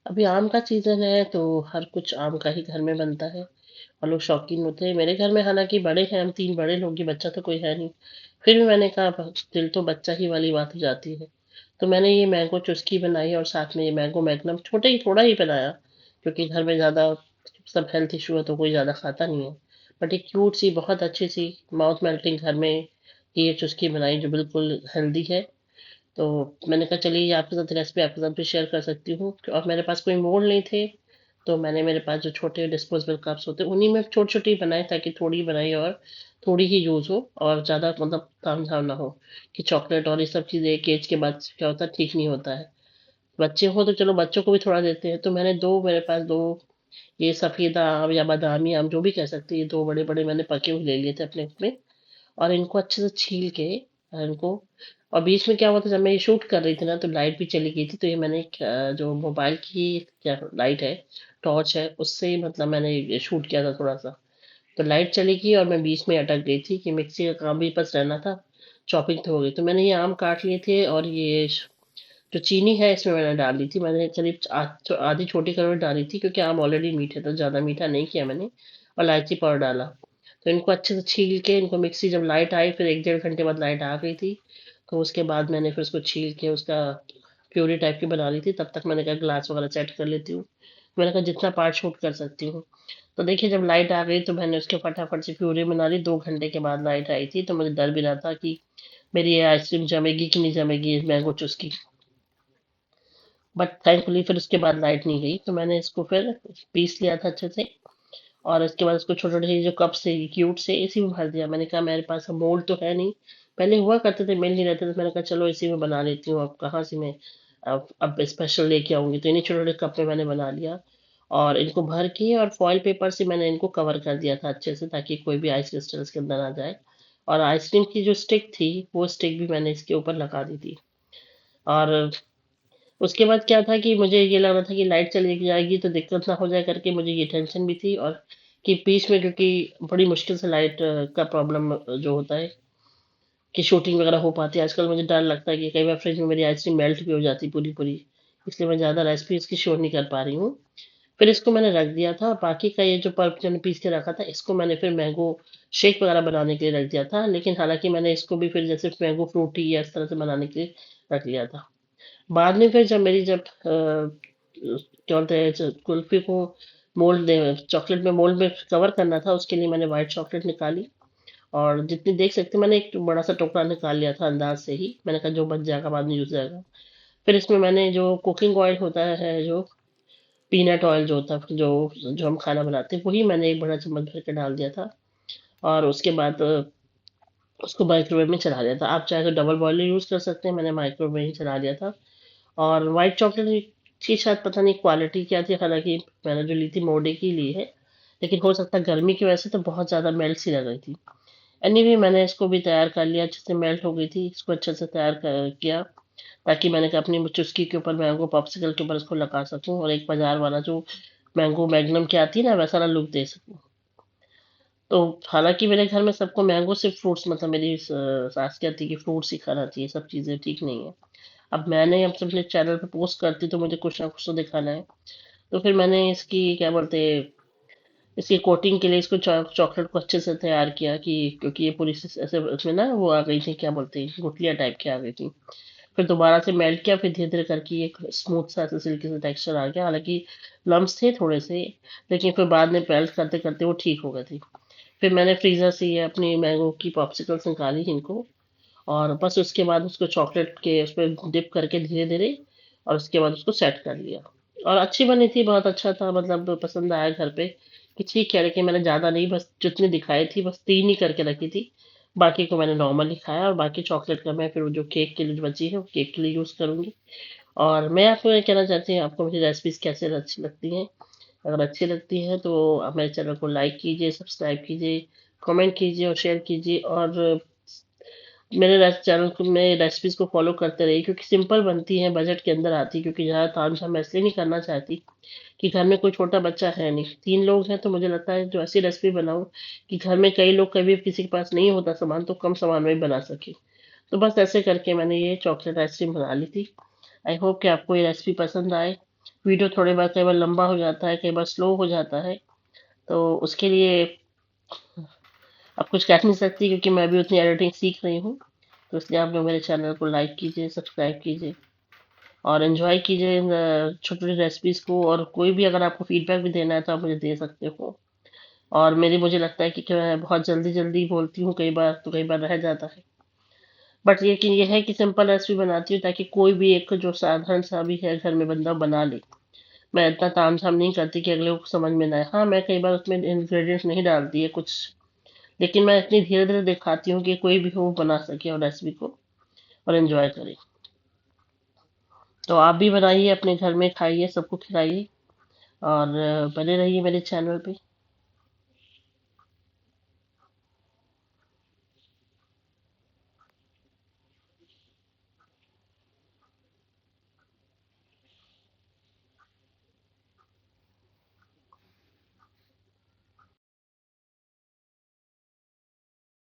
अभी आम का सीजन है तो हर कुछ आम का ही घर में बनता है और लोग शौकीन होते हैं। मेरे घर में हालांकि बड़े हैं, हम 3 बड़े लोग ही, बच्चा तो कोई है नहीं। फिर भी मैंने कहा दिल तो बच्चा ही वाली बात हो जाती है। तो मैंने ये मैंगो चुस्की बनाई और साथ में ये मैंगो मैग्नम छोटे ही थोड़ा ही बनाया, क्योंकि घर में ज़्यादा सब हेल्थ इशू है तो कोई ज़्यादा खाता नहीं है। बट एक क्यूट सी बहुत अच्छी सी माउथ मेल्टिंग घर में ये चुस्की बनाई जो बिल्कुल हेल्दी है। तो मैंने कहा चलिए ये आपके साथ रेसिपी आपके साथ भी शेयर कर सकती हूँ। और मेरे पास कोई मोल्ड नहीं थे, तो मैंने मेरे पास जो छोटे डिस्पोजेबल कप्स होते हैं उन्हीं में छोटी छोटी बनाए, ताकि थोड़ी बनाई और थोड़ी ही यूज़ हो और ज़्यादा मतलब तामझाम ना हो कि चॉकलेट और ये सब चीज़ें एक एज के बाद क्या होता है ठीक नहीं होता है। बच्चे हो तो चलो बच्चों को भी थोड़ा देते हैं। तो मैंने दो, मेरे पास दो ये सफ़ेदा आम या बादामी आम जो भी कह सकते हैं, ये दो बड़े बड़े मैंने पके हुए ले लिए थे अपने उसमें। और इनको अच्छे से छील के इनको, और बीच में क्या हुआ था जब मैं ये शूट कर रही थी ना तो लाइट भी चली गई थी, तो ये मैंने एक, जो मोबाइल की क्या लाइट है, टॉर्च है, उससे ही मतलब मैंने ये शूट किया था थोड़ा सा। तो लाइट चली गई और मैं बीच में अटक गई थी कि मिक्सी का काम भी बस रहना था। चॉपिंग तो हो गई। तो मैंने ये आम काट लिए थे और ये जो चीनी है इसमें मैंने डाल दी थी। मैंने करीब आधी छोटी करोड़ डाली थी, क्योंकि आम ऑलरेडी मीठे तो ज़्यादा मीठा नहीं किया मैंने। और इलायची पाउडर डाला। तो इनको अच्छे से छील के इनको मिक्सी, जब लाइट आई फिर 1 डेढ़ घंटे बाद लाइट आ गई थी, तो उसके बाद मैंने फिर उसको छील के उसका प्यूरी टाइप की बना ली थी। तब तक मैंने कहा ग्लास वगैरह सेट कर लेती हूँ। मैंने कहा जितना पार्ट शूट कर सकती हूँ। तो देखिए जब लाइट आ गई तो मैंने उसके फटाफट से प्यूरी बना ली। 2 घंटे के बाद लाइट आई थी, तो मुझे डर भी रहा था कि मेरी ये आइसक्रीम जमेगी कि नहीं जमेगी, मैंगो चुस्की। बट थैंकफुली फिर उसके बाद लाइट नहीं गई, तो मैंने इसको फिर पीस लिया था अच्छे से। और इसके बाद उसको छोटे छोटे जो कप से क्यूट से इसी में भर दिया। मैंने कहा मेरे पास मोल्ड तो है नहीं, पहले हुआ करते थे मिल नहीं रहते थे, मैंने कहा चलो इसी में बना लेती हूँ। अब कहाँ से मैं अब स्पेशल लेके आऊंगी, तो इन्हीं छोटे छोटे कप में मैंने बना लिया। और इनको भर के और फॉइल पेपर से मैंने इनको कवर कर दिया था अच्छे से, ताकि कोई भी आइस क्रिस्टल इसके अंदर ना जाए। और आइसक्रीम की जो स्टिक थी वो स्टिक भी मैंने इसके ऊपर लगा दी थी। और उसके बाद क्या था कि मुझे ये लग रहा था कि लाइट चली जाएगी तो दिक्कत ना हो जाए करके, मुझे ये टेंशन भी थी। और कि बीच में क्योंकि बड़ी मुश्किल से लाइट का प्रॉब्लम जो होता है कि शूटिंग वगैरह हो पाती है आजकल, मुझे डर लगता है कि कई बार फ्रिज में मेरी आइसक्रीम मेल्ट भी हो जाती पूरी पूरी। इसलिए मैं ज़्यादा रेसिपी इसकी शो नहीं कर पा रही हूँ। फिर इसको मैंने रख दिया था। बाकी का ये जो पल्प जो मैंने पीस के रखा था इसको मैंने फिर मैंगो शेक वगैरह बनाने के लिए रख दिया था। लेकिन हालांकि मैंने इसको भी फिर जैसे मैंगो फ्रूटी या इस तरह से बनाने के लिए रख लिया था। बाद में फिर जब क्या बोलते हैं कुल्फी को मोल्ड चॉकलेट में मोल्ड में कवर करना था, उसके लिए मैंने वाइट चॉकलेट निकाली। और जितनी देख सकते हैं, मैंने एक बड़ा सा टुकड़ा निकाल लिया था अंदाज से ही। मैंने कहा जो बच जाएगा बाद में यूज जाएगा। फिर इसमें मैंने जो कुकिंग ऑयल होता है, जो पीनट ऑयल जो होता है, जो जो हम खाना बनाते हैं, वही मैंने एक बड़ा चम्मच भर के डाल दिया था। और उसके बाद उसको माइक्रोवेव में चला दिया था। आप चाहे तो डबल बॉयलर यूज कर सकते हैं, मैंने माइक्रोवेव में ही चला दिया था। और वाइट चॉकलेट की शायद पता नहीं क्वालिटी क्या थी, हालांकि मैंने जो ली थी मोडे की ली है। लेकिन हो सकता है गर्मी की वजह से तो बहुत ज़्यादा मेल्ट सी लग रही थी। एनीवे मैंने इसको भी तैयार कर लिया, अच्छे से मेल्ट हो गई थी, इसको अच्छे से किया। ताकि मैंने कहा अपनी चुस्की के ऊपर, मैंगो पॉप्सिकल के ऊपर इसको लगा सकूं और एक बाजार वाला जो मैंगो मैग्नम की आती है ना वैसा वाला लुक दे सकूं। तो हालांकि मेरे घर में सबको मैंगो से फ्रूट्स, मतलब मेरी सास कहती है कि फ्रूट्स ही खाना चाहिए, सब चीज़ें ठीक नहीं है। अब मैंने अब अपने चैनल पे पोस्ट करती तो मुझे कुछ ना कुछ तो दिखाना है। तो फिर मैंने इसकी क्या बोलते हैं, इसकी कोटिंग के लिए इसको चॉकलेट को अच्छे से तैयार किया, कि क्योंकि ये पूरी ऐसे उसमें ना वो आ गई थी, क्या बोलते हैं, गुठलियाँ टाइप की आ गई थी। फिर दोबारा से मेल्ट किया, फिर धीरे धीरे करके एक स्मूथ सा ऐसे सिल्की सा टेक्सचर आ गया। हालांकि लम्स थे थोड़े से, लेकिन फिर बाद में मेल्ट करते करते वो ठीक हो गए थे। फिर मैंने फ्रीज़र से ये अपनी मैंगो की पॉप्सिकल्स निकाली इनको। और बस उसके बाद उसको चॉकलेट के उस पर डिप करके धीरे धीरे, और उसके बाद उसको सेट कर लिया। और अच्छी बनी थी, बहुत अच्छा था, मतलब पसंद आया घर पे कि ठीक है। लेकिन मैंने ज़्यादा नहीं, बस जितनी दिखाई थी बस 3 ही करके रखी थी। बाकी को मैंने नॉर्मली खाया, और बाकी चॉकलेट का मैं फिर वो जो केक के लिए जो बची है वो केक के लिए यूज़ करूँगी। और मैं आपको ये कहना चाहती हूँ, आपको मेरी रेसिपीज़ कैसे अच्छी लगती हैं। अगर अच्छी लगती हैं तो आप मेरे चैनल को लाइक कीजिए, सब्सक्राइब कीजिए, कमेंट कीजिए और शेयर कीजिए। और मेरे चैनल को में रेसिपीज़ को फॉलो करते रहिए, क्योंकि सिंपल बनती हैं, बजट के अंदर आती है। क्योंकि ज़्यादा तामझाम मैं इसलिए नहीं करना चाहती कि घर में कोई छोटा बच्चा है नहीं, 3 लोग हैं, तो मुझे लगता है जो ऐसी रेसिपी बनाऊं कि घर में कई लोग, कभी किसी के पास नहीं होता सामान तो कम सामान में भी बना सके। तो बस ऐसे करके मैंने ये चॉकलेट आइसक्रीम बना ली थी। आई होप कि आपको ये रेसिपी पसंद आए। वीडियो थोड़े बार कई बार लंबा हो जाता है, कई बार स्लो हो जाता है। तो उसके लिए अब कुछ कह नहीं सकती, क्योंकि मैं भी उतनी एडिटिंग सीख रही हूँ। तो इसलिए आप लोग मेरे चैनल को लाइक कीजिए, सब्सक्राइब कीजिए और एंजॉय कीजिए इन छोटी छोटी रेसिपीज़ को। और कोई भी अगर आपको फीडबैक भी देना है तो आप मुझे दे सकते हो। और मेरी मुझे लगता है कि मैं बहुत जल्दी जल्दी बोलती हूँ, कई बार तो कई बार रह जाता है। बट लेकिन ये है कि सिंपल रेसिपी बनाती हूँ ताकि कोई भी एक जो साधारण सा भी है घर में बंदा बना ले। मैं इतना तामझाम नहीं करती कि अगले को समझ में ना आए। हाँ, मैं कई बार उसमें इंग्रेडिएंट्स नहीं डालती है कुछ, लेकिन मैं इतनी धीरे धीरे दिखाती हूँ कि कोई भी हो वो बना सके और रेसिपी को और एंजॉय करे। तो आप भी बनाइए, अपने घर में खाइए, सबको खिलाइए और बने रहिए मेरे चैनल पे।